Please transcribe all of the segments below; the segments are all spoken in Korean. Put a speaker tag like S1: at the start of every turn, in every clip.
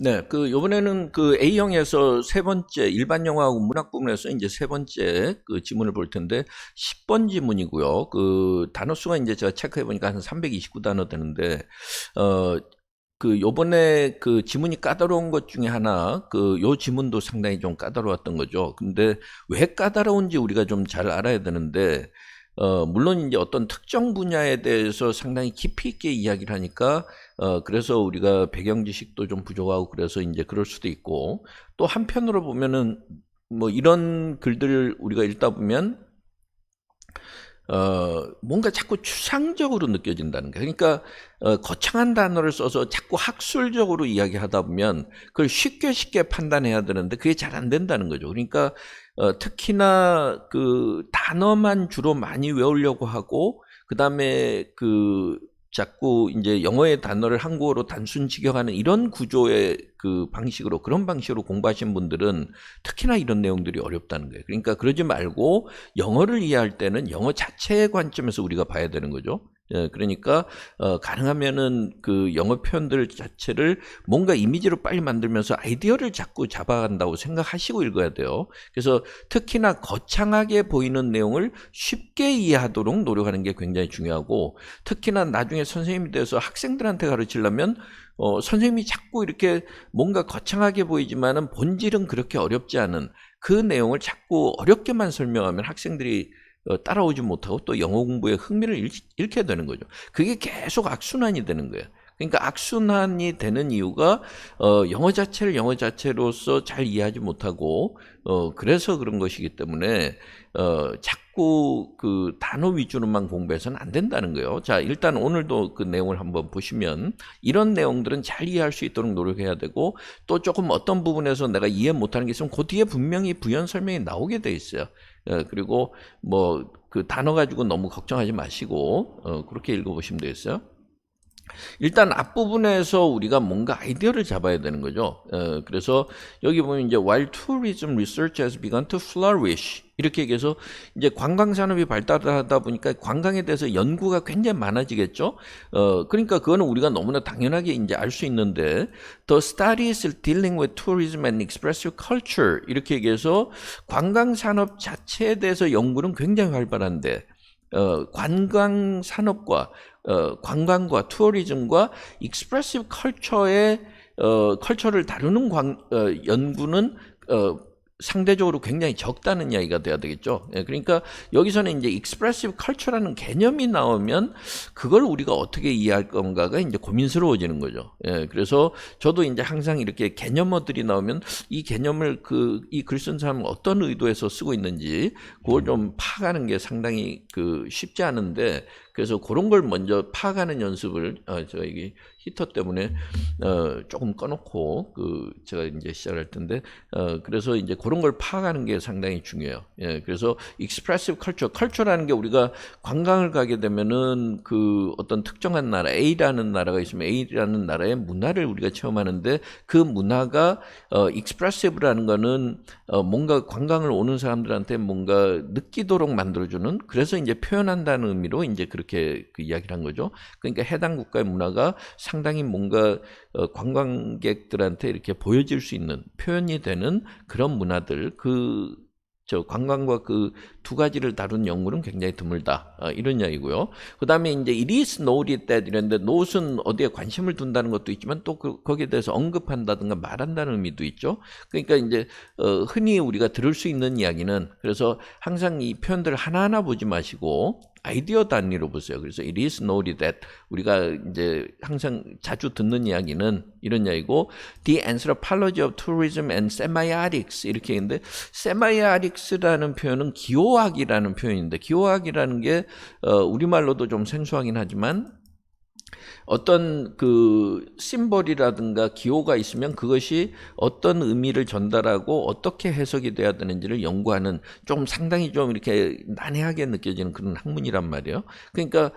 S1: 네, 요번에는 A형에서 세 번째, 일반 영어하고 문학 부분에서 이제 세 번째 지문을 볼 텐데, 10번 지문이고요. 단어 수가 이제 제가 체크해 보니까 한 329단어 되는데, 어, 요번에 지문이 까다로운 것 중에 하나, 요 지문도 상당히 좀 까다로웠던 거죠. 근데 왜 까다로운지 우리가 좀 잘 알아야 되는데, 물론 이제 어떤 특정 분야에 대해서 상당히 깊이 있게 이야기를 하니까, 그래서 우리가 배경 지식도 좀 부족하고 그래서 이제 그럴 수도 있고, 또 한편으로 보면은 뭐 이런 글들을 우리가 읽다 보면 뭔가 자꾸 추상적으로 느껴진다는 거예요. 그러니까 거창한 단어를 써서 자꾸 학술적으로 이야기하다 보면 그걸 쉽게 쉽게 판단해야 되는데 그게 잘 안 된다는 거죠. 그러니까 특히나 단어만 주로 많이 외우려고 하고 그다음에 자꾸 이제 영어의 단어를 한국어로 단순 직역하는 이런 구조의 방식으로 그런 방식으로 공부하신 분들은 특히나 이런 내용들이 어렵다는 거예요. 그러니까 그러지 말고 영어를 이해할 때는 영어 자체의 관점에서 우리가 봐야 되는 거죠. 예, 그러니까 가능하면은 영어 표현들 자체를 뭔가 이미지로 빨리 만들면서 아이디어를 자꾸 잡아간다고 생각하시고 읽어야 돼요. 그래서 특히나 거창하게 보이는 내용을 쉽게 이해하도록 노력하는 게 굉장히 중요하고 특히나 나중에 선생님이 돼서 학생들한테 가르치려면 선생님이 자꾸 이렇게 뭔가 거창하게 보이지만은 본질은 그렇게 어렵지 않은 그 내용을 자꾸 어렵게만 설명하면 학생들이 따라오지 못하고 또 영어 공부에 흥미를 잃게 되는 거죠. 그게 계속 악순환이 되는 거예요. 그러니까 악순환이 되는 이유가 영어 자체를 영어 자체로서 잘 이해하지 못하고 그래서 그런 것이기 때문에 자꾸 단어 위주로만 공부해서는 안 된다는 거예요. 자, 일단 오늘도 그 내용을 한번 보시면 이런 내용들은 잘 이해할 수 있도록 노력해야 되고 또 조금 어떤 부분에서 내가 이해 못하는 게 있으면 그 뒤에 분명히 부연 설명이 나오게 돼 있어요. 그리고 뭐 단어 가지고 너무 걱정하지 마시고 그렇게 읽어보시면 되겠어요. 일단 앞부분에서 우리가 뭔가 아이디어를 잡아야 되는 거죠. 그래서 여기 보면 이제 while tourism research has begun to flourish 이렇게 얘기해서 이제 관광 산업이 발달하다 보니까 관광에 대해서 연구가 굉장히 많아지겠죠. 그러니까 그거는 우리가 너무나 당연하게 이제 알 수 있는데 the studies dealing with tourism and expressive culture 이렇게 얘기해서 관광 산업 자체에 대해서 연구는 굉장히 활발한데 관광 산업과 관광과 투어리즘과 익스프레시브 컬처의 컬처를 다루는 연구는 상대적으로 굉장히 적다는 이야기가 돼야 되겠죠. 예, 그러니까 여기서는 이제 익스프레시브 컬처라는 개념이 나오면 그걸 우리가 어떻게 이해할 건가가 이제 고민스러워지는 거죠. 예, 그래서 저도 이제 항상 이렇게 개념어들이 나오면 이 개념을 이 글 쓴 사람은 어떤 의도에서 쓰고 있는지 그걸 좀 파악하는 게 상당히 쉽지 않은데 그래서 그런 걸 먼저 파악하는 연습을 저기 히터 때문에 조금 꺼놓고 제가 이제 시작할 텐데 그래서 이제 그런 걸 파악하는 게 상당히 중요해요. 예, 그래서 expressive culture, 컬처라는 게 우리가 관광을 가게 되면은 어떤 특정한 나라 A라는 나라가 있으면 A라는 나라의 문화를 우리가 체험하는데 그 문화가 expressive라는 거는 뭔가 관광을 오는 사람들한테 뭔가 느끼도록 만들어주는 그래서 이제 표현한다는 의미로 이제 그렇게 이야기를 한 거죠. 그러니까 해당 국가의 문화가 상당히 뭔가 관광객들한테 이렇게 보여질 수 있는 표현이 되는 그런 문화들 관광과 두 가지를 다룬 연구는 굉장히 드물다 이런 이야기고요. 그 다음에 이제 it is noted that 이런데 not은 어디에 관심을 둔다는 것도 있지만 또 거기에 대해서 언급한다든가 말한다는 의미도 있죠. 그러니까 이제 흔히 우리가 들을 수 있는 이야기는 그래서 항상 이 표현들을 하나하나 보지 마시고 아이디어 단위로 보세요. 그래서 it is noted that 우리가 이제 항상 자주 듣는 이야기는 이런 이야기고 the anthropology of tourism and semiotics 이렇게 있는데 semiotics라는 표현은 기호학이라는 표현인데 기호학이라는 게 우리말로도 좀 생소하긴 하지만 어떤 심볼이라든가 기호가 있으면 그것이 어떤 의미를 전달하고 어떻게 해석이 돼야 되는지를 연구하는 좀 상당히 좀 이렇게 난해하게 느껴지는 그런 학문이란 말이에요. 그러니까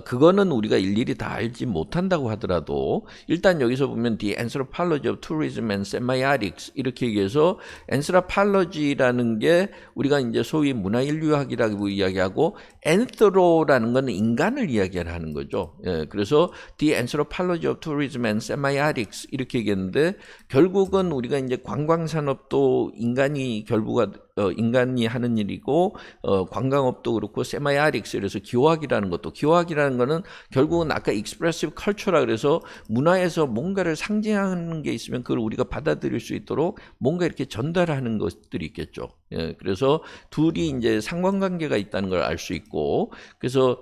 S1: 그거는 우리가 일일이 다 알지 못한다고 하더라도 일단 여기서 보면 The Anthropology of Tourism and Semiotics 이렇게 얘기해서 Anthropology라는 게 우리가 이제 소위 문화인류학이라고 이야기하고 Anthro라는 건 인간을 이야기하는 거죠. 예, 그래서 그래서 The Anthropology of Tourism and Semiotics 이렇게 얘기했는데 결국은 우리가 이제 관광산업도 인간이 인간이 하는 일이고 관광업도 그렇고 세마이아릭스 그래서 기호학이라는 것도 기호학이라는 거는 결국은 아까 익스프레시브 컬처라 그래서 문화에서 뭔가를 상징하는 게 있으면 그걸 우리가 받아들일 수 있도록 뭔가 이렇게 전달하는 것들이 있겠죠. 예, 그래서 둘이 이제 상관관계가 있다는 걸 알 수 있고 그래서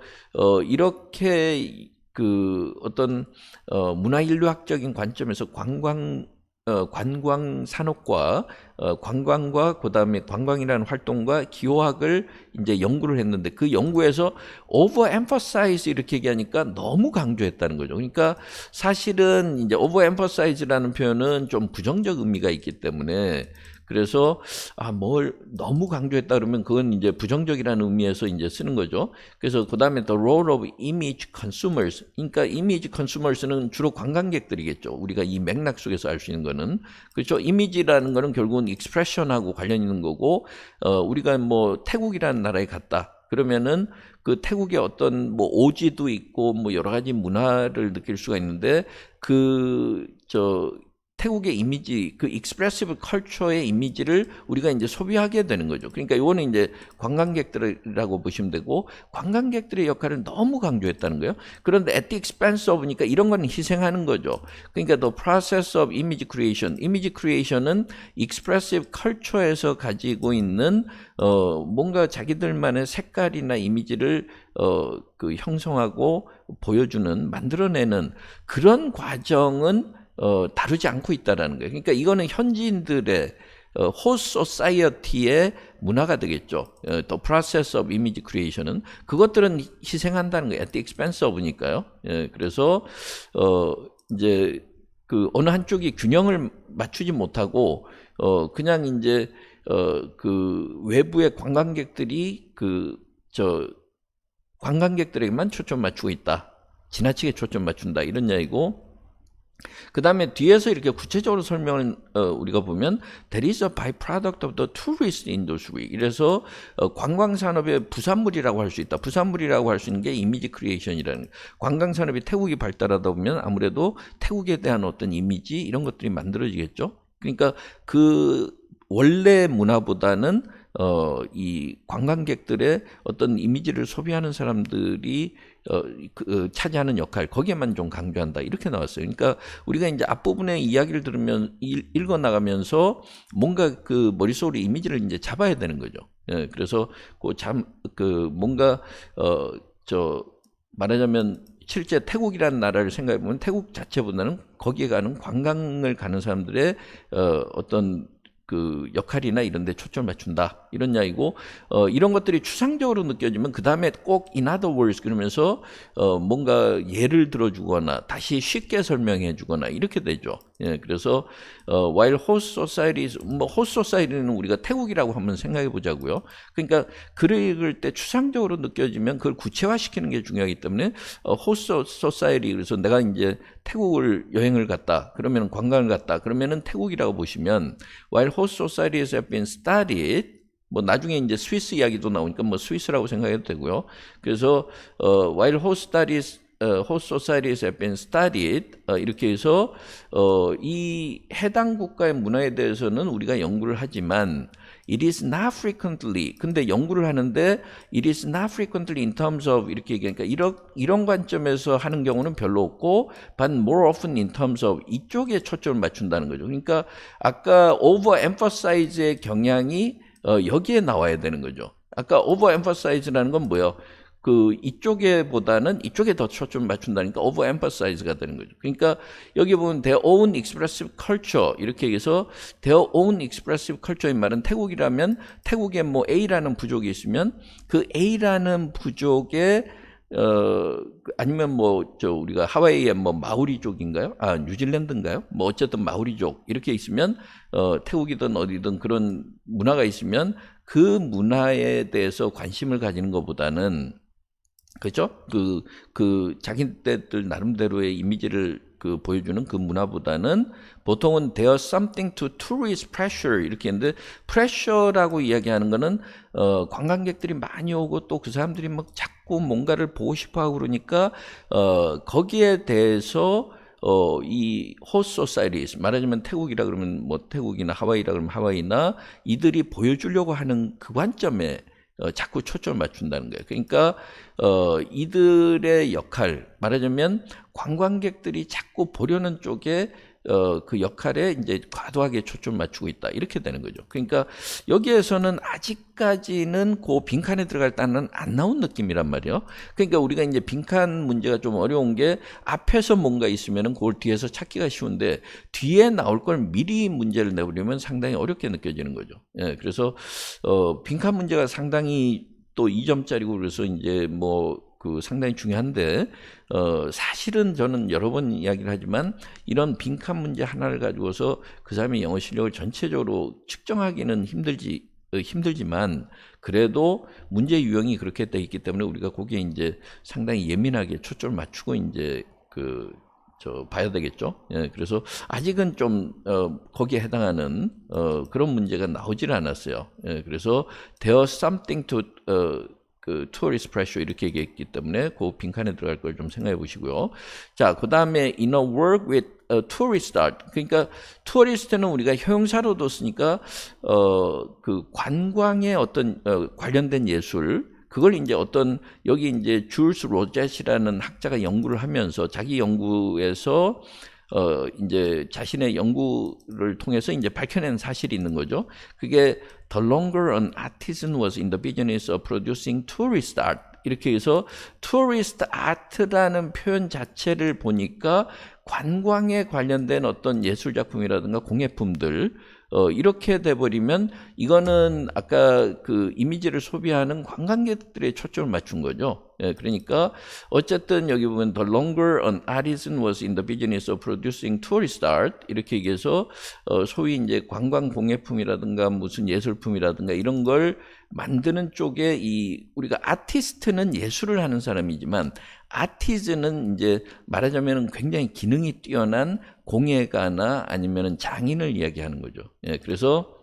S1: 이렇게 그 어떤 문화인류학적인 관점에서 관광 산업과 관광과 그다음에 관광이라는 활동과 기호학을 이제 연구를 했는데 그 연구에서 overemphasize 이렇게 얘기하니까 너무 강조했다는 거죠. 그러니까 사실은 이제 overemphasize라는 표현은 좀 부정적 의미가 있기 때문에 그래서 뭘 너무 강조했다 그러면 그건 이제 부정적이라는 의미에서 이제 쓰는 거죠. 그래서 그다음에 the role of image consumers. 그러니까 image consumers는 주로 관광객들이겠죠. 우리가 이 맥락 속에서 알 수 있는 거는 그렇죠. 이미지라는 거는 결국은 expression하고 관련 있는 거고 우리가 뭐 태국이라는 나라에 갔다. 그러면은 그 태국의 어떤 뭐 오지도 있고 뭐 여러 가지 문화를 느낄 수가 있는데 태국의 이미지, 그 익스프레시브 컬처의 이미지를 우리가 이제 소비하게 되는 거죠. 그러니까 이거는 이제 관광객들이라고 보시면 되고 관광객들의 역할을 너무 강조했다는 거예요. 그런데 at the expense of니까 이런 건 희생하는 거죠. 그러니까 the process of image creation. 이미지 크리에이션은 익스프레시브 컬처에서 가지고 있는 뭔가 자기들만의 색깔이나 이미지를 그 형성하고 보여주는 만들어내는 그런 과정은 다루지 않고 있다라는 거예요. 그러니까 이거는 현지인들의 host society의 문화가 되겠죠. The process of image creation은 그것들은 희생한다는 거예요. At the expense of니까요. 그래서 이제 그 어느 한쪽이 균형을 맞추지 못하고 그냥 이제 그 외부의 관광객들이 관광객들에게만 초점 맞추고 있다. 지나치게 초점 맞춘다 이런 이야기고. 그 다음에 뒤에서 이렇게 구체적으로 설명을 우리가 보면 That is a byproduct of the tourist industry. 이래서 관광산업의 부산물이라고 할 수 있다. 부산물이라고 할 수 있는 게 이미지 크리에이션이라는 관광산업이 태국이 발달하다 보면 아무래도 태국에 대한 어떤 이미지 이런 것들이 만들어지겠죠. 그러니까 그 원래 문화보다는 이 관광객들의 어떤 이미지를 소비하는 사람들이 차지하는 역할 거기에만 좀 강조한다 이렇게 나왔어요. 그러니까 우리가 이제 앞부분의 이야기를 들으면 읽어 나가면서 뭔가 그 머릿속으로 이미지를 이제 잡아야 되는 거죠. 예, 그래서 뭔가 말하자면 실제 태국이라는 나라를 생각해 보면 태국 자체보다는 거기에 가는 관광을 가는 사람들의 어떤 그 역할이나 이런 데 초점을 맞춘다 이런 이야기고 이런 것들이 추상적으로 느껴지면 그 다음에 꼭 in other words 그러면서 뭔가 예를 들어주거나 다시 쉽게 설명해 주거나 이렇게 되죠. 예, 그래서 while host societies host society는 우리가 태국이라고 한번 생각해 보자고요. 그러니까 글을 읽을 때 추상적으로 느껴지면 그걸 구체화시키는 게 중요하기 때문에 host society 그래서 내가 이제 태국을 여행을 갔다 그러면 관광을 갔다 그러면은 태국이라고 보시면 while host societies have been studied 뭐 나중에 이제 스위스 이야기도 나오니까 뭐 스위스라고 생각해도 되고요. 그래서 while host societies have been studied 이렇게 해서 이 해당 국가의 문화에 대해서는 우리가 연구를 하지만 it is not frequently 근데 연구를 하는데 it is not frequently in terms of 이렇게 얘기하니까 이런 관점에서 하는 경우는 별로 없고 but more often in terms of 이쪽에 초점을 맞춘다는 거죠. 그러니까 아까 overemphasize의 경향이 여기에 나와야 되는 거죠. 아까 overemphasize라는 건 뭐예요? 그 이쪽에보다는 이쪽에 더 초점을 맞춘다니까 overemphasize가 되는 거죠. 그러니까 여기 보면 their own expressive culture 이렇게 해서 their own expressive culture인 말은 태국이라면 태국에 뭐 A라는 부족이 있으면 그 A라는 부족에 아니면 우리가 하와이의 마오리족인가요? 뉴질랜드인가요? 어쨌든 마오리족 이렇게 있으면 태국이든 어디든 그런 문화가 있으면 그 문화에 대해서 관심을 가지는 것보다는 그죠? 자기들 나름대로의 이미지를 보여주는 그 문화보다는 보통은 there's something to tourist pressure 이렇게 했는데 pressure라고 이야기하는 거는 관광객들이 많이 오고 또 그 사람들이 막 자꾸 뭔가를 보고 싶어 하고 그러니까 거기에 대해서 이 host societies 말하자면 태국이라 그러면 뭐 태국이나 하와이라 그러면 하와이나 이들이 보여주려고 하는 그 관점에 자꾸 초점을 맞춘다는 거예요. 그러니까 이들의 역할 말하자면 관광객들이 자꾸 보려는 쪽에 그 역할에 이제 과도하게 초점을 맞추고 있다 이렇게 되는 거죠. 그러니까 여기에서는 아직까지는 그 빈칸에 들어갈 단어는 안 나온 느낌이란 말이에요. 그러니까 우리가 이제 빈칸 문제가 좀 어려운 게 앞에서 뭔가 있으면은 그걸 뒤에서 찾기가 쉬운데 뒤에 나올 걸 미리 문제를 내버리면 상당히 어렵게 느껴지는 거죠. 예, 그래서 빈칸 문제가 상당히 또 2점짜리고 그래서 이제 뭐 상당히 중요한데 사실은 저는 여러 번 이야기를 하지만 이런 빈칸 문제 하나를 가지고서 그 사람의 영어 실력을 전체적으로 측정하기는 힘들지만 그래도 문제 유형이 그렇게 돼 있기 때문에 우리가 거기에 이제 상당히 예민하게 초점을 맞추고 이제 봐야 되겠죠. 예, 그래서 아직은 좀 거기에 해당하는 그런 문제가 나오질 않았어요. 예, 그래서 there's something to tourist pressure 이렇게 얘기했기 때문에 그 빈칸에 들어갈 걸 좀 생각해 보시고요. 자, 그 다음에 in a work with a tourist art. 그러니까 tourist는 우리가 형용사로도 쓰니까 관광의 어떤 관련된 예술. 그걸 이제 여기 이제 줄스 로젯이라는 학자가 연구를 하면서 자기 연구에서 이제 자신의 연구를 통해서 이제 밝혀낸 사실이 있는 거죠. 그게 the longer an artisan was in the business of producing tourist art 이렇게 해서 tourist art라는 표현 자체를 보니까 관광에 관련된 어떤 예술 작품이라든가 공예품들 이렇게 돼버리면 이거는 아까 그 이미지를 소비하는 관광객들의 초점을 맞춘 거죠. 예, 그러니까 어쨌든 여기 보면 the longer an artisan was in the business of producing tourist art 이렇게 얘기해서 소위 이제 관광 공예품이라든가 무슨 예술품이라든가 이런 걸 만드는 쪽에 우리가 아티스트는 예술을 하는 사람이지만 아티즈는 이제 말하자면 굉장히 기능이 뛰어난 공예가나 아니면은 장인을 이야기하는 거죠. 예, 그래서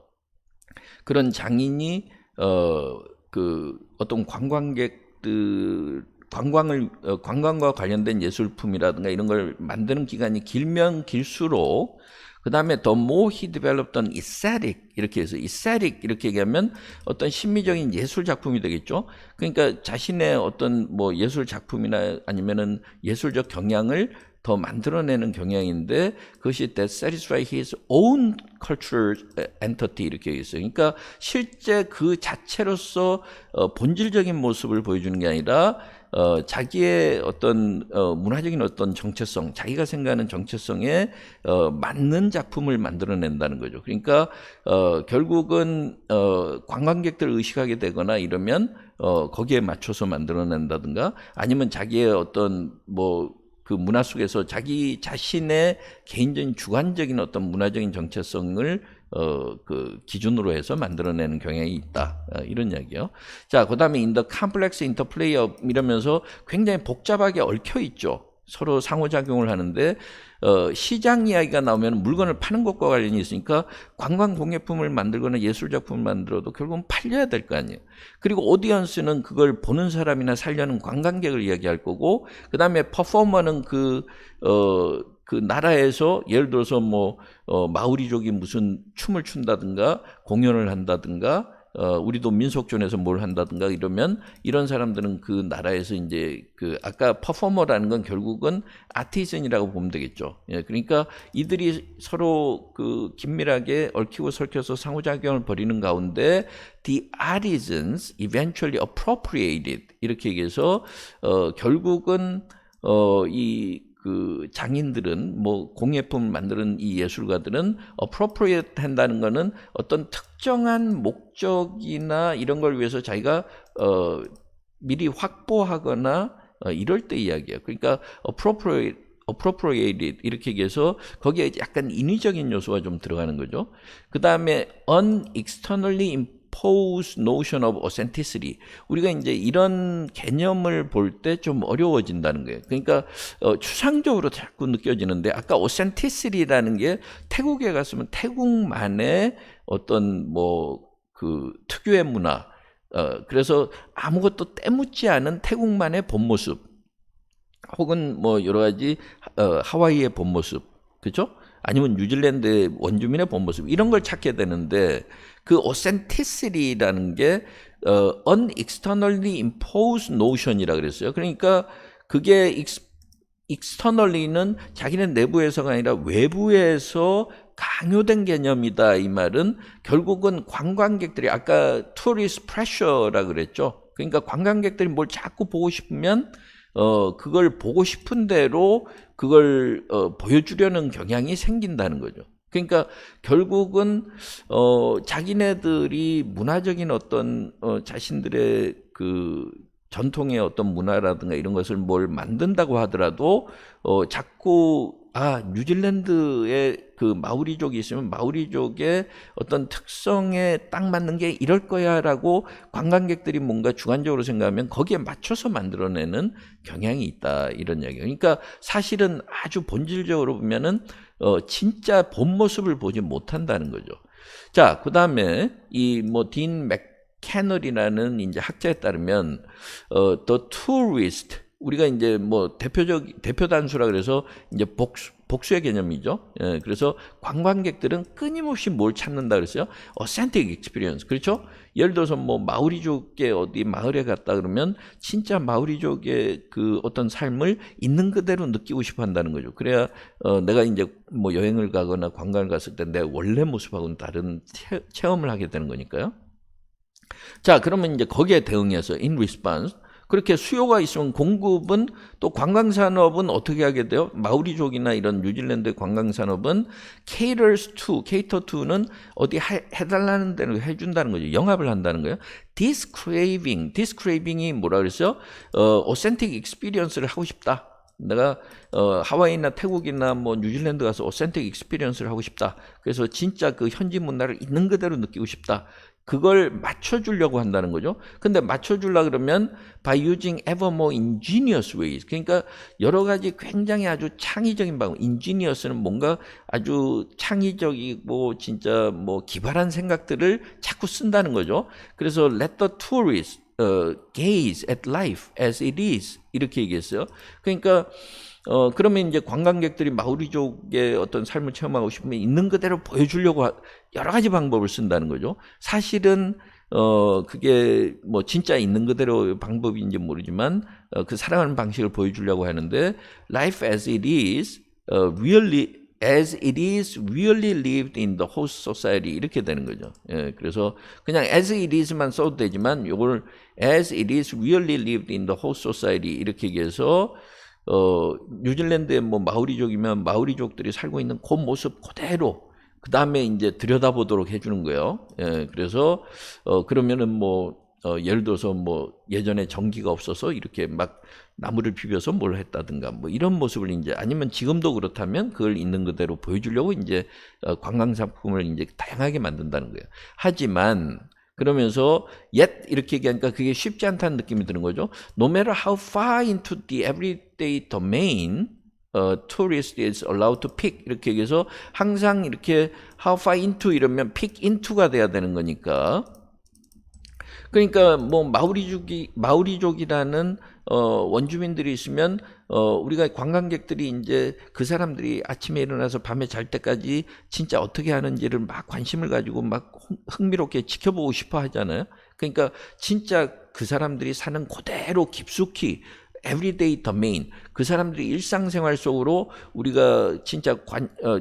S1: 그런 장인이 어떤 관광과 관련된 예술품이라든가 이런 걸 만드는 기간이 길면 길수록 그 다음에 the more he developed an aesthetic 이렇게 해서 aesthetic 이렇게 얘기하면 어떤 심미적인 예술 작품이 되겠죠. 그러니까 자신의 어떤 뭐 예술 작품이나 아니면은 예술적 경향을 더 만들어내는 경향인데 그것이 that satisfy his own cultural entity 이렇게 있어요. 그러니까 실제 그 자체로서 본질적인 모습을 보여주는 게 아니라 자기의 어떤 문화적인 어떤 정체성, 자기가 생각하는 정체성에 맞는 작품을 만들어낸다는 거죠. 그러니까 결국은 관광객들 의식하게 되거나 이러면 거기에 맞춰서 만들어낸다든가 아니면 자기의 어떤 그 문화 속에서 자기 자신의 개인적인 주관적인 어떤 문화적인 정체성을 기준으로 해서 만들어내는 경향이 있다. 이런 이야기예요. 자, 그 다음에 in the complex interplay of 이러면서 굉장히 복잡하게 얽혀 있죠. 서로 상호작용을 하는데 시장 이야기가 나오면 물건을 파는 것과 관련이 있으니까 관광 공예품을 만들거나 예술작품을 만들어도 결국은 팔려야 될 거 아니에요. 그리고 오디언스는 그걸 보는 사람이나 살려는 관광객을 이야기할 거고 그 다음에 퍼포머는 그 나라에서 예를 들어서 마오리족이 무슨 춤을 춘다든가 공연을 한다든가 우리도 민속촌에서 뭘 한다든가 이러면 이런 사람들은 그 나라에서 이제 아까 퍼포머라는 건 결국은 아티즌이라고 보면 되겠죠. 예, 그러니까 이들이 서로 긴밀하게 얽히고 설켜서 상호작용을 벌이는 가운데 the artisans eventually appropriated 이렇게 얘기해서 결국은 장인들은 공예품을 만드는 이 예술가들은 appropriate 한다는 거는 어떤 특정한 목적이나 이런 걸 위해서 자기가 미리 확보하거나 이럴 때 이야기예요. 그러니까 appropriated 이렇게 얘기해서 거기에 약간 인위적인 요소가 좀 들어가는 거죠. 그 다음에 unexternally impose notion of authenticity. 우리가 이제 이런 개념을 볼 때 좀 어려워진다는 거예요. 그러니까 추상적으로 자꾸 느껴지는데 아까 authenticity라는 게 태국에 갔으면 태국만의 어떤 뭐 그 특유의 문화, 그래서 아무것도 때묻지 않은 태국만의 본 모습, 혹은 뭐 여러 가지 하와이의 본 모습, 그죠? 아니면 뉴질랜드의 원주민의 본 모습, 이런 걸 찾게 되는데 그 authenticity라는 게 unexternally imposed notion이라 그랬어요. 그러니까 그게 externally는 자기네 내부에서가 아니라 외부에서 강요된 개념이다. 이 말은 결국은 관광객들이 아까 tourist pressure라 그랬죠. 그러니까 관광객들이 뭘 자꾸 보고 싶으면 그걸 보고 싶은 대로 그걸 보여주려는 경향이 생긴다는 거죠. 그러니까 결국은 자기네들이 문화적인 어떤 자신들의 그 전통의 어떤 문화라든가 이런 것을 뭘 만든다고 하더라도 자꾸 뉴질랜드에 그 마오리족이 있으면 마오리족의 어떤 특성에 딱 맞는 게 이럴 거야라고 관광객들이 뭔가 주관적으로 생각하면 거기에 맞춰서 만들어내는 경향이 있다, 이런 이야기예요. 그러니까 사실은 아주 본질적으로 보면은 진짜 본 모습을 보지 못한다는 거죠. 자, 그다음에 이 뭐 딘 맥캐널이라는 이제 학자에 따르면 the tourist, 우리가 이제 뭐 대표 단수라 그래서 이제 복수의 개념이죠. 예, 그래서 관광객들은 끊임없이 뭘 찾는다 그랬어요? authentic experience. 그렇죠? 예를 들어서 뭐 마오리족의 어디 마을에 갔다 그러면 진짜 마오리족의 그 어떤 삶을 있는 그대로 느끼고 싶어 한다는 거죠. 그래야 내가 이제 뭐 여행을 가거나 관광을 갔을 때 내 원래 모습하고는 다른 체험을 하게 되는 거니까요. 자, 그러면 이제 거기에 대응해서 in response, 그렇게 수요가 있으면 공급은, 또 관광산업은 어떻게 하게 돼요? 마오리족이나 이런 뉴질랜드의 관광산업은 cater to는 어디 해달라는 대로 해준다는 거죠. 영합을 한다는 거예요. discraving이 뭐라 그랬어요? authentic experience를 하고 싶다. 내가 하와이나 태국이나 뭐 뉴질랜드 가서 authentic experience를 하고 싶다. 그래서 진짜 그 현지 문화를 있는 그대로 느끼고 싶다. 그걸 맞춰주려고 한다는 거죠. 근데 맞춰주려 그러면 by using ever more ingenious ways. 그러니까 여러 가지 굉장히 아주 창의적인 방법. ingenious는 뭔가 아주 창의적이고 진짜 뭐 기발한 생각들을 자꾸 쓴다는 거죠. 그래서 let the tourist gaze at life as it is. 이렇게 얘기했어요. 그러니까 그러면 이제 관광객들이 마오리족의 어떤 삶을 체험하고 싶으면 있는 그대로 보여주려고 여러 가지 방법을 쓴다는 거죠. 사실은 그게 뭐 진짜 있는 그대로 방법인지 모르지만 그 살아가는 방식을 보여주려고 하는데 life as it is really lived in the host society, 이렇게 되는 거죠. 예, 그래서 그냥 as it is만 써도 되지만 요걸 as it is really lived in the host society 이렇게 얘기해서 뉴질랜드의 뭐 마오리족이면 마오리족들이 살고 있는 그 모습 그대로 그 다음에 이제 들여다보도록 해주는 거예요. 예, 그래서 그러면은 뭐 예를 들어서 뭐 예전에 전기가 없어서 이렇게 막 나무를 비벼서 뭘 했다든가 뭐 이런 모습을 이제, 아니면 지금도 그렇다면 그걸 있는 그대로 보여주려고 이제 관광 상품을 이제 다양하게 만든다는 거예요. 하지만 그러면서 이렇게 얘기하니까 그게 쉽지 않다는 느낌이 드는 거죠. No matter how far into the everyday domain tourist is allowed to pick, 이렇게 얘기해서 항상 이렇게 how far into 이러면 pick into가 돼야 되는 거니까. 그러니까 뭐 마오리족이라는 원주민들이 있으면 우리가 관광객들이 이제 그 사람들이 아침에 일어나서 밤에 잘 때까지 진짜 어떻게 하는지를 막 관심을 가지고 막 흥미롭게 지켜보고 싶어 하잖아요. 그러니까 진짜 그 사람들이 사는 그대로 깊숙이 everyday domain, 그 사람들이 일상생활 속으로 우리가 진짜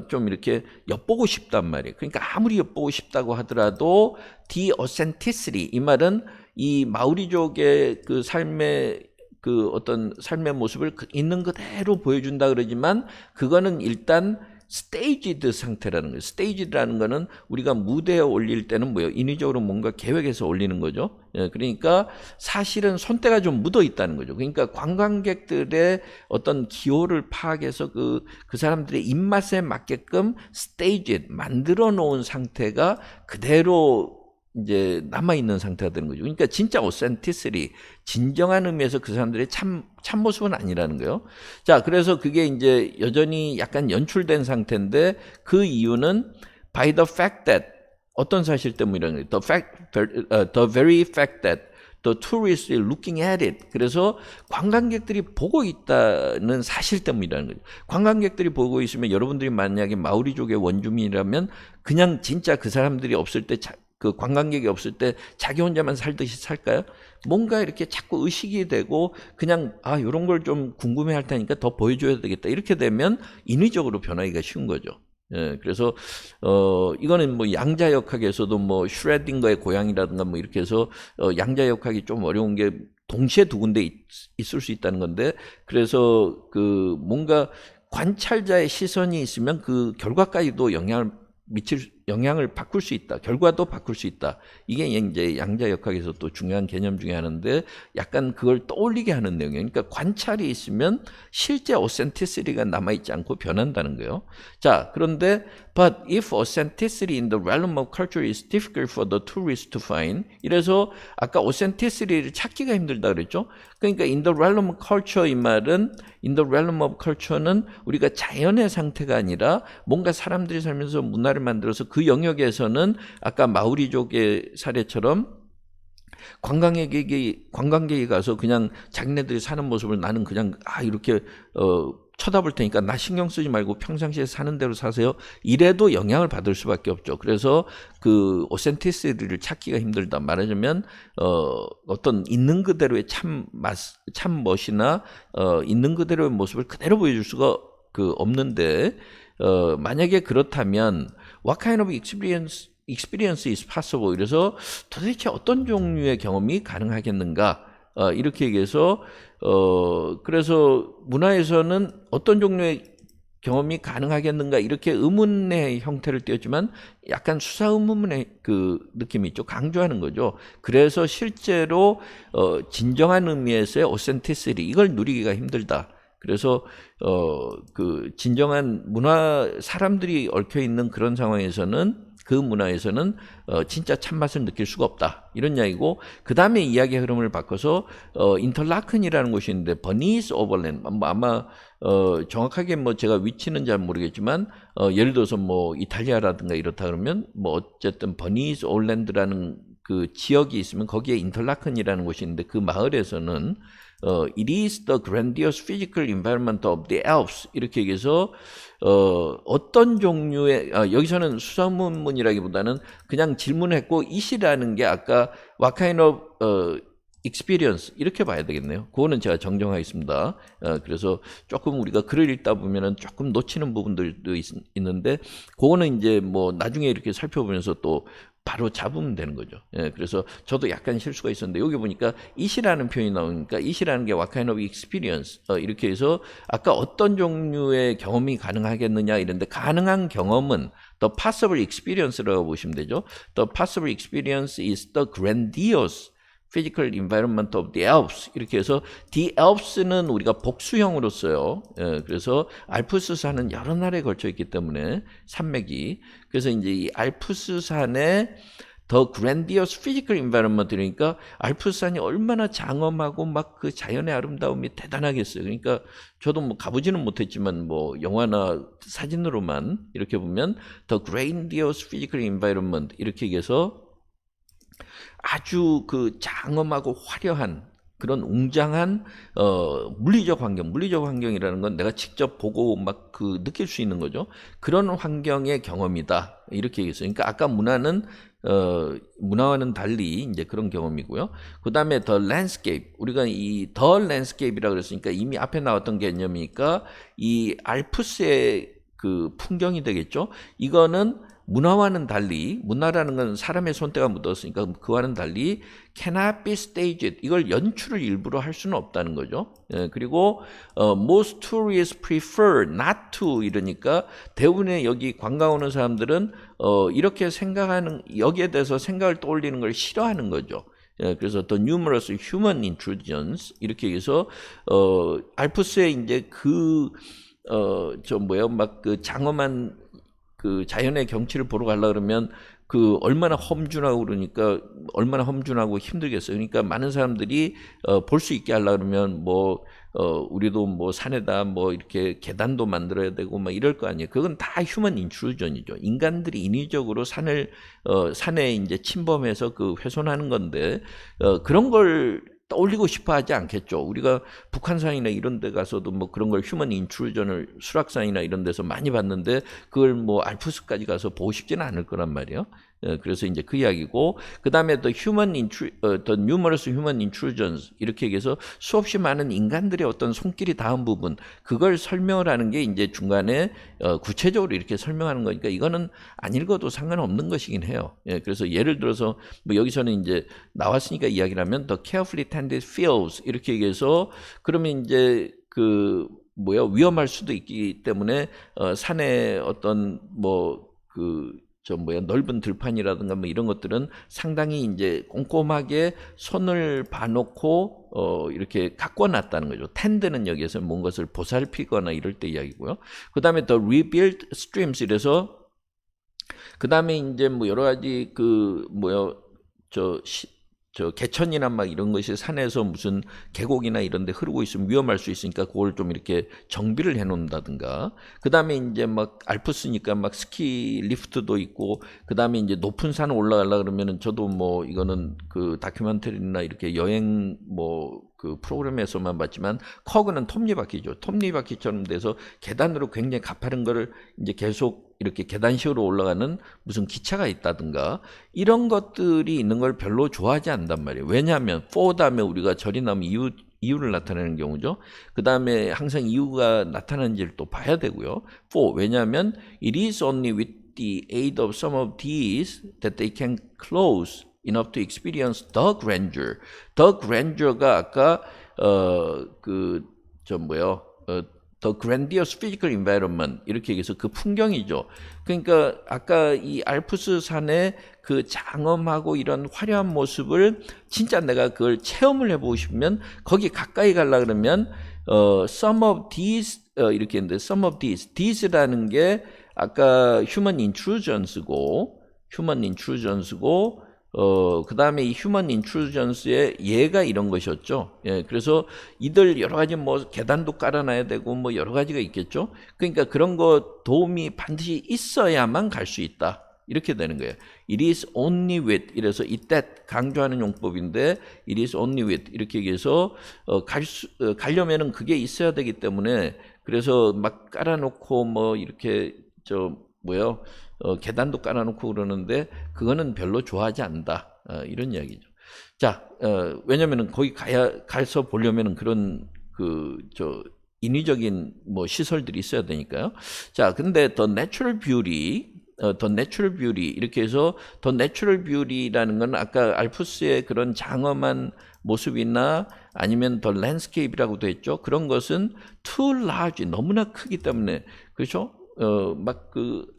S1: 좀 이렇게 엿보고 싶단 말이에요. 그러니까 아무리 엿보고 싶다고 하더라도 the authenticity, 이 말은 이 마오리족의 그 삶의 그 어떤 삶의 모습을 있는 그대로 보여준다 그러지만 그거는 일단 스테이지드 상태라는 거예요. 스테이지드라는 거는 우리가 무대에 올릴 때는 뭐예요? 인위적으로 뭔가 계획해서 올리는 거죠. 예, 그러니까 사실은 손때가 좀 묻어 있다는 거죠. 그러니까 관광객들의 어떤 기호를 파악해서 그 사람들의 입맛에 맞게끔 스테이지 만들어 놓은 상태가 그대로 이제 남아있는 상태가 되는 거죠. 그러니까 진짜 오센티시티, 진정한 의미에서 그 사람들의 참모습은 아니라는 거예요. 자, 그래서 그게 이제 여전히 약간 연출된 상태인데 그 이유는 by the fact that 어떤 사실 때문이라는 거예요. The very fact that the tourists are looking at it. 그래서 관광객들이 보고 있다는 사실 때문이라는 거죠. 관광객들이 보고 있으면 여러분들이 만약에 마오리족의 원주민이라면 그냥 진짜 그 사람들이 없을 때 그 관광객이 없을 때 자기 혼자만 살듯이 살까요? 뭔가 이렇게 자꾸 의식이 되고 그냥 이런 걸 좀 궁금해할 테니까 더 보여줘야 되겠다. 이렇게 되면 인위적으로 변하기가 쉬운 거죠. 예, 그래서 이거는 뭐 양자역학에서도 뭐 슈레딩거의 고양이라든가 뭐 이렇게 해서 양자역학이 좀 어려운 게 동시에 두 군데 있을 수 있다는 건데, 그래서 그 뭔가 관찰자의 시선이 있으면 그 결과까지도 영향을 바꿀 수 있다. 결과도 바꿀 수 있다. 이게 이제 양자역학에서 또 중요한 개념 중에 하나인데 약간 그걸 떠올리게 하는 내용이에요. 그러니까 관찰이 있으면 실제 authenticity,가 남아있지 않고 변한다는 거예요. 자, 그런데 but if authenticity in the realm of culture is difficult for the tourist to find, 이래서 아까 authenticity를 찾기가 힘들다 그랬죠. 그러니까 in the realm of culture 이 말은 in the realm of culture는 우리가 자연의 상태가 아니라 뭔가 사람들이 살면서 문화를 만들어서 그 영역에서는 아까 마오리족의 사례처럼 관광객이 가서 그냥 자기네들이 사는 모습을 나는 그냥 이렇게 쳐다볼 테니까 나 신경 쓰지 말고 평상시에 사는 대로 사세요. 이래도 영향을 받을 수밖에 없죠. 그래서 그 오센티시티를 찾기가 힘들다. 말하자면 어떤 있는 그대로의 참멋이나 있는 그대로의 모습을 그대로 보여줄 수가 없는데 만약에 그렇다면 what kind of experience is possible? 그래서 도대체 어떤 종류의 경험이 가능하겠는가? 이렇게 얘기해서 그래서 문화에서는 어떤 종류의 경험이 가능하겠는가 이렇게 의문의 형태를 띄었지만 약간 수사 의문의 그 느낌이 있죠. 강조하는 거죠. 그래서 실제로 진정한 의미에서의 authenticity 이걸 누리기가 힘들다. 그래서 그 진정한 사람들이 얽혀 있는 그런 상황에서는 그 문화에서는 진짜 참맛을 느낄 수가 없다. 이런 이야기고, 그 다음에 이야기 흐름을 바꿔서 인터라큰이라는 곳이 있는데 버니스 오버랜드, 아마 정확하게 뭐 제가 위치는 잘 모르겠지만 예를 들어서 뭐 이탈리아라든가 이렇다 그러면 뭐 어쨌든 버니스 오버랜드라는 그 지역이 있으면 거기에 인터라큰이라는 곳이 있는데 그 마을에서는 it is the grandiose physical environment of the Alps 이렇게 얘기해서 어떤 종류의 여기서는 수사문이라기보다는 그냥 질문했고 it이라는 게 아까 what kind of experience 이렇게 봐야 되겠네요. 그거는 제가 정정하겠습니다. 그래서 조금 우리가 글을 읽다 보면은 조금 놓치는 부분들도 있는데 그거는 이제 뭐 나중에 이렇게 살펴보면서 또 바로 잡으면 되는 거죠. 예, 그래서 저도 약간 실수가 있었는데 여기 보니까 it이라는 표현이 나오니까 it이라는 게 what kind of experience 이렇게 해서 아까 어떤 종류의 경험이 가능하겠느냐 이런데 가능한 경험은 the possible experience라고 보시면 되죠. The possible experience is the grandiose physical environment of the Alps 이렇게 해서 the Alps는 우리가 복수형으로 써요. 예, 그래서 알프스산은 여러 나라에 걸쳐 있기 때문에 산맥이 그래서 이제 이 알프스산의 the grandiose physical environment 그러니까 알프스산이 얼마나 장엄하고 막 그 자연의 아름다움이 대단하겠어요. 그러니까 저도 뭐 가보지는 못했지만 뭐 영화나 사진으로만 이렇게 보면 the grandiose physical environment 이렇게 얘기해서 아주 그 장엄하고 화려한 그런 웅장한 물리적 환경이라는 건 내가 직접 보고 막 그 느낄 수 있는 거죠. 그런 환경의 경험이다 이렇게 얘기했어요. 그러니까 아까 문화와는 달리 이제 그런 경험이고요. 그 다음에 the landscape 우리가 이 the landscape이라 그랬으니까 이미 앞에 나왔던 개념이니까 이 알프스의 그 풍경이 되겠죠. 이거는 문화와는 달리 문화라는 건 사람의 손때가 묻었으니까 그와는 달리 cannot be staged 이걸 연출을 일부러 할 수는 없다는 거죠. 예, 그리고 most tourists prefer not to 이러니까 대부분의 여기 관광 오는 사람들은 이렇게 생각하는 여기에 대해서 생각을 떠올리는 걸 싫어하는 거죠. 예, 그래서 the numerous human intrusions 이렇게 해서 알프스의 이제 막 그 장엄한 그 자연의 경치를 보러 가려 그러면 그 얼마나 험준하고 그러니까 얼마나 험준하고 힘들겠어요. 그러니까 많은 사람들이 볼 수 있게 하려 그러면 뭐 우리도 뭐 산에다 뭐 이렇게 계단도 만들어야 되고 막 이럴 거 아니에요. 그건 다 휴먼 인트루전이죠. 인간들이 인위적으로 산에 이제 침범해서 그 훼손하는 건데 그런 걸 떠올리고 싶어 하지 않겠죠. 우리가 북한산이나 이런 데 가서도 뭐 그런 걸 휴먼 인트루전을 수락산이나 이런 데서 많이 봤는데 그걸 뭐 알프스까지 가서 보고 싶지는 않을 거란 말이에요. 그래서 이제 그 이야기고, 그 다음에 the numerous human intrusions 이렇게 얘기해서 수없이 많은 인간들의 어떤 손길이 닿은 부분, 그걸 설명을 하는 게 이제 중간에 구체적으로 이렇게 설명하는 거니까 이거는 안 읽어도 상관없는 것이긴 해요. 그래서 예를 들어서 뭐 여기서는 이제 나왔으니까 이야기를 하면 the carefully tended fields 이렇게 얘기해서 그러면 이제 그 위험할 수도 있기 때문에 산에 어떤 넓은 들판이라든가 뭐 이런 것들은 상당히 이제 꼼꼼하게 손을 봐놓고 이렇게 가꿔놨다는 거죠. 텐드는 여기에서 뭔 것을 보살피거나 이럴 때 이야기고요. 그 다음에 the rebuilt streams 이래서 그 다음에 이제 뭐 여러 가지 개천이나 막 이런 것이 산에서 무슨 계곡이나 이런 데 흐르고 있으면 위험할 수 있으니까 그걸 좀 이렇게 정비를 해 놓는다든가. 그다음에 이제 막 알프스니까 막 스키 리프트도 있고, 그다음에 이제 높은 산 올라가려 그러면은 저도 뭐 이거는 그 다큐멘터리나 이렇게 여행 그 프로그램에서만 봤지만 커그는 톱니바퀴죠. 톱니바퀴처럼 돼서 계단으로 굉장히 가파른 거를 이제 계속 이렇게 계단식으로 올라가는 무슨 기차가 있다든가 이런 것들이 있는 걸 별로 좋아하지 않단 말이에요. 왜냐하면 for 다음에 우리가 절이 나오면 이유를 나타내는 경우죠. 그 다음에 항상 이유가 나타나는지를 또 봐야 되고요. for 왜냐하면 it is only with the aid of some of these that they can close enough to experience the grandeur. The grandeur가 아까 the grandiose physical environment 이렇게 얘기해서 그 풍경이죠. 그러니까 아까 이 알프스 산의 그 장엄하고 이런 화려한 모습을 진짜 내가 그걸 체험을 해보고 싶으면 거기 가까이 가려 그러면 some of these 이렇게 했는데 some of these라는 게 아까 human intrudens고 그 다음에 이 휴먼 인트루전스의 예가 이런 것이었죠. 그래서 이들 여러 가지 뭐 계단도 깔아놔야 되고 뭐 여러 가지가 있겠죠. 그러니까 그런 거 도움이 반드시 있어야만 갈 수 있다. 이렇게 되는 거예요. It is only with 이래서 that 강조하는 용법인데 it is only with 이렇게 얘기해서 가려면은 그게 있어야 되기 때문에 그래서 막 깔아놓고 뭐 이렇게 계단도 깔아놓고 그러는데 그거는 별로 좋아하지 않는다. 이런 이야기죠. 자, 왜냐면은 거기 가서 보려면은 그런 인위적인 시설들이 있어야 되니까요. 자, 근데 the natural beauty 이렇게 해서 the natural beauty라는 건 아까 알프스의 그런 장엄한 모습이나 아니면 the landscape이라고도 했죠. 그런 것은 too large 너무나 크기 때문에 그렇죠?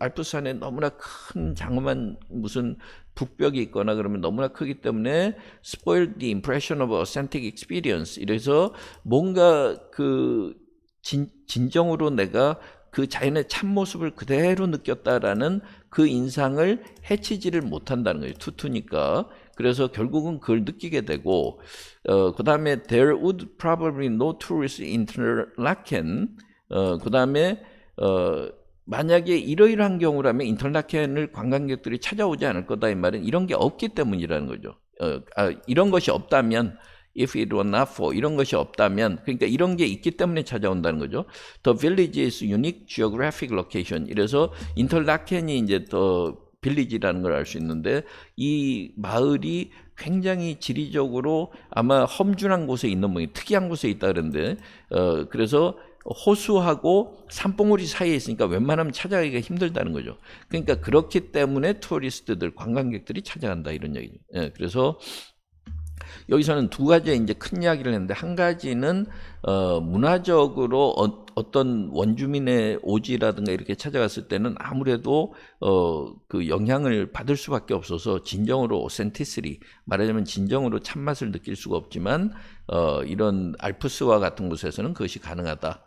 S1: 알프스산에 너무나 큰 장엄한 무슨 북벽이 있거나 그러면 너무나 크기 때문에 spoiled the impression of authentic experience. 이래서 뭔가 진정으로 내가 그 자연의 참모습을 그대로 느꼈다라는 그 인상을 해치지를 못한다는 거예요. 투투니까. 그래서 결국은 그걸 느끼게 되고, 그 다음에 there would probably no tourists in Interlaken. 그 다음에 만약에 이러이러한 경우라면 인터라켄을 관광객들이 찾아오지 않을 거다 이 말은 이런 게 없기 때문이라는 거죠. 이런 것이 없다면 if it were not for 이런 것이 없다면 그러니까 이런 게 있기 때문에 찾아온다는 거죠. The village is unique geographic location. 이래서 인터라켄이 이제 더 빌리지라는 걸 알 수 있는데 이 마을이 굉장히 지리적으로 아마 험준한 곳에 있는 모양, 특이한 곳에 있다 그러는데 그래서 호수하고 산봉우리 사이에 있으니까 웬만하면 찾아가기가 힘들다는 거죠. 그러니까 그렇기 때문에 투어리스트들, 관광객들이 찾아간다 이런 얘기죠. 그래서 여기서는 두 가지의 이제 큰 이야기를 했는데 한 가지는 문화적으로 어떤 원주민의 오지라든가 이렇게 찾아갔을 때는 아무래도 그 영향을 받을 수밖에 없어서 진정으로 오센티시리 말하자면 진정으로 참맛을 느낄 수가 없지만 이런 알프스와 같은 곳에서는 그것이 가능하다.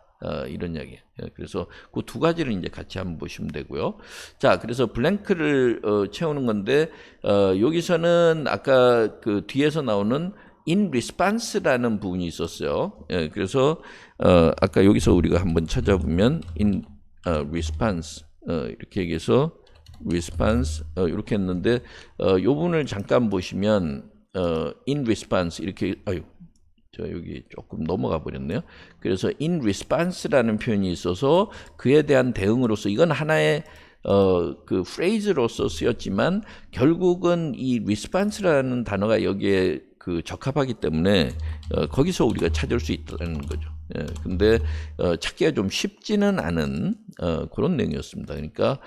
S1: 이런 이야기. 그래서 그 두 가지를 이제 같이 한번 보시면 되고요. 자, 그래서 블랭크를 채우는 건데 여기서는 아까 그 뒤에서 나오는 in response라는 부분이 있었어요. 그래서 아까 여기서 우리가 한번 찾아보면 in response 이렇게 얘기해서 response 이렇게 했는데 요 부분을 잠깐 보시면 in response 이렇게 저 여기 조금 넘어가 버렸네요. 그래서 in response라는 표현이 있어서 그에 대한 대응으로서 이건 하나의 그 phrase로서 쓰였지만 결국은 이 response라는 단어가 여기에 그 적합하기 때문에 거기서 우리가 찾을 수 있다는 거죠. 근데 찾기가 좀 쉽지는 않은 그런 내용이었습니다. 그러니까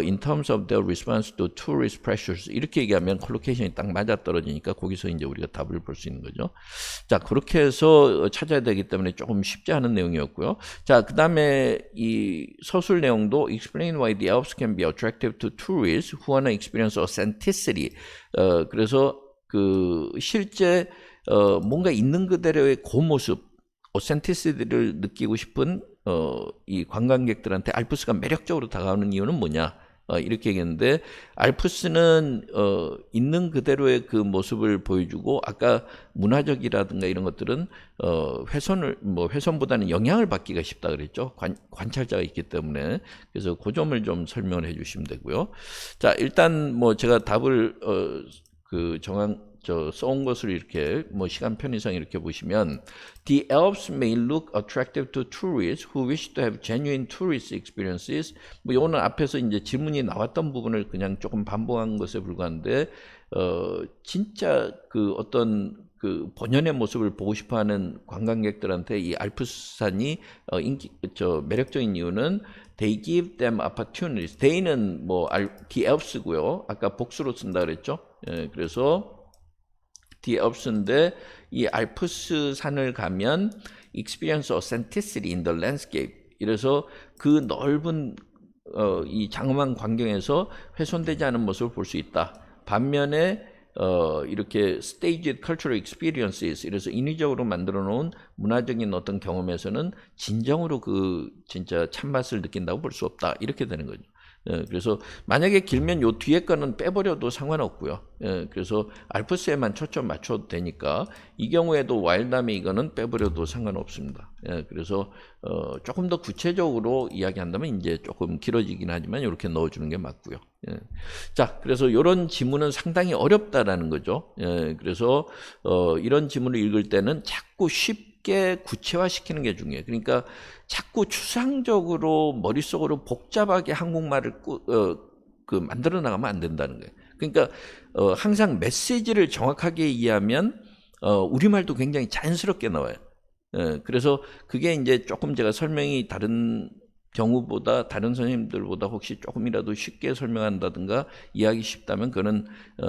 S1: in terms of their response to tourist pressures 이렇게 얘기하면 콜로케이션이 딱 맞아 떨어지니까 거기서 이제 우리가 답을 볼 수 있는 거죠. 자, 그렇게 해서 찾아야 되기 때문에 조금 쉽지 않은 내용이었고요. 자, 그다음에 이 서술 내용도 explain why the Alps can be attractive to tourists who wanna experience authenticity. 그래서 그 실제 뭔가 있는 그대로의 그 모습 오센티시티를 느끼고 싶은 이 관광객들한테 알프스가 매력적으로 다가오는 이유는 뭐냐? 이렇게 얘기했는데 알프스는 있는 그대로의 그 모습을 보여주고 아까 문화적이라든가 이런 것들은 훼손보다는 영향을 받기가 쉽다 그랬죠. 관찰자가 있기 때문에. 그래서 그 점을 좀 설명을 해주시면 되고요. 자, 일단 뭐 제가 답을 써온 것을 이렇게 시간 편의상 이렇게 보시면 The Alps may look attractive to tourists who wish to have genuine tourist experiences. 이거는 앞에서 이제 질문이 나왔던 부분을 그냥 조금 반복한 것에 불과한데 진짜 그 어떤 그 본연의 모습을 보고 싶어하는 관광객들한테 이 알프스산이 매력적인 이유는 They give them opportunities. They는 the Alps고요. 아까 복수로 쓴다 그랬죠. 그래서 the Alps인데 이 알프스 산을 가면 experience authenticity in the landscape. 이래서 그 넓은 이 장엄한 광경에서 훼손되지 않은 모습을 볼 수 있다. 반면에 이렇게 staged cultural experiences, 이래서 인위적으로 만들어 놓은 문화적인 어떤 경험에서는 진정으로 그 진짜 참맛을 느낀다고 볼 수 없다. 이렇게 되는 거죠. 그래서 만약에 길면 요 뒤에 거는 빼버려도 상관없고요. 그래서 알프스에만 초점 맞춰도 되니까 이 경우에도 와일드함에 이거는 빼버려도 상관없습니다. 그래서 조금 더 구체적으로 이야기한다면 이제 조금 길어지긴 하지만 이렇게 넣어주는 게 맞고요. 자, 그래서 이런 지문은 상당히 어렵다라는 거죠. 그래서 이런 지문을 읽을 때는 자꾸 쉽게 구체화시키는 게 중요해요. 그러니까 자꾸 추상적으로 머릿속으로 복잡하게 한국말을 만들어 나가면 안 된다는 거예요. 그러니까 항상 메시지를 정확하게 이해하면 우리말도 굉장히 자연스럽게 나와요. 그래서 그게 이제 조금 제가 설명이 다른 경우보다 다른 선생님들보다 혹시 조금이라도 쉽게 설명한다든가 이해하기 쉽다면 그거는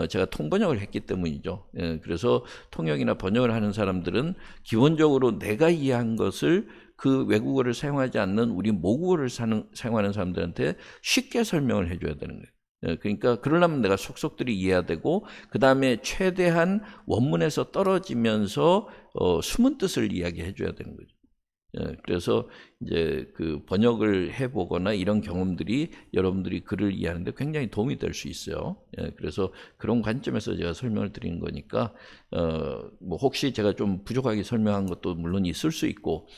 S1: 제가 통번역을 했기 때문이죠. 그래서 통역이나 번역을 하는 사람들은 기본적으로 내가 이해한 것을 그 외국어를 사용하지 않는 우리 모국어를 사용하는 사람들한테 쉽게 설명을 해줘야 되는 거예요. 그러니까 그러려면 내가 속속들이 이해해야 되고 그 다음에 최대한 원문에서 떨어지면서 숨은 뜻을 이야기해 줘야 되는 거죠. 그래서 이제 그 번역을 해보거나 이런 경험들이 여러분들이 글을 이해하는데 굉장히 도움이 될 수 있어요. 그래서 그런 관점에서 제가 설명을 드리는 거니까 혹시 제가 좀 부족하게 설명한 것도 물론 있을 수 있고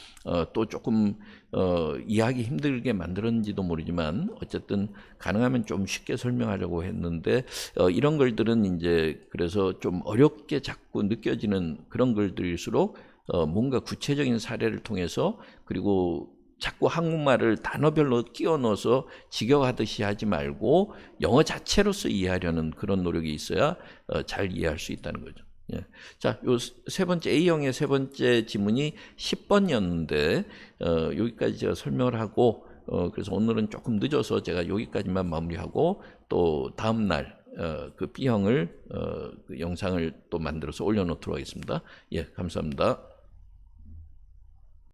S1: 또 조금 이해하기 힘들게 만들었는지도 모르지만 어쨌든 가능하면 좀 쉽게 설명하려고 했는데 이런 글들은 이제 그래서 좀 어렵게 자꾸 느껴지는 그런 글들일수록 뭔가 구체적인 사례를 통해서 그리고 자꾸 한국말을 단어별로 끼워 넣어서 직역하듯이 하지 말고 영어 자체로서 이해하려는 그런 노력이 있어야 잘 이해할 수 있다는 거죠. 자, 요 세 번째 A형의 세 번째 지문이 10번이었는데 여기까지 제가 설명을 하고 그래서 오늘은 조금 늦어서 제가 여기까지만 마무리하고 또 다음 날 그 B형을 그 영상을 또 만들어서 올려놓도록 하겠습니다. 예, 감사합니다.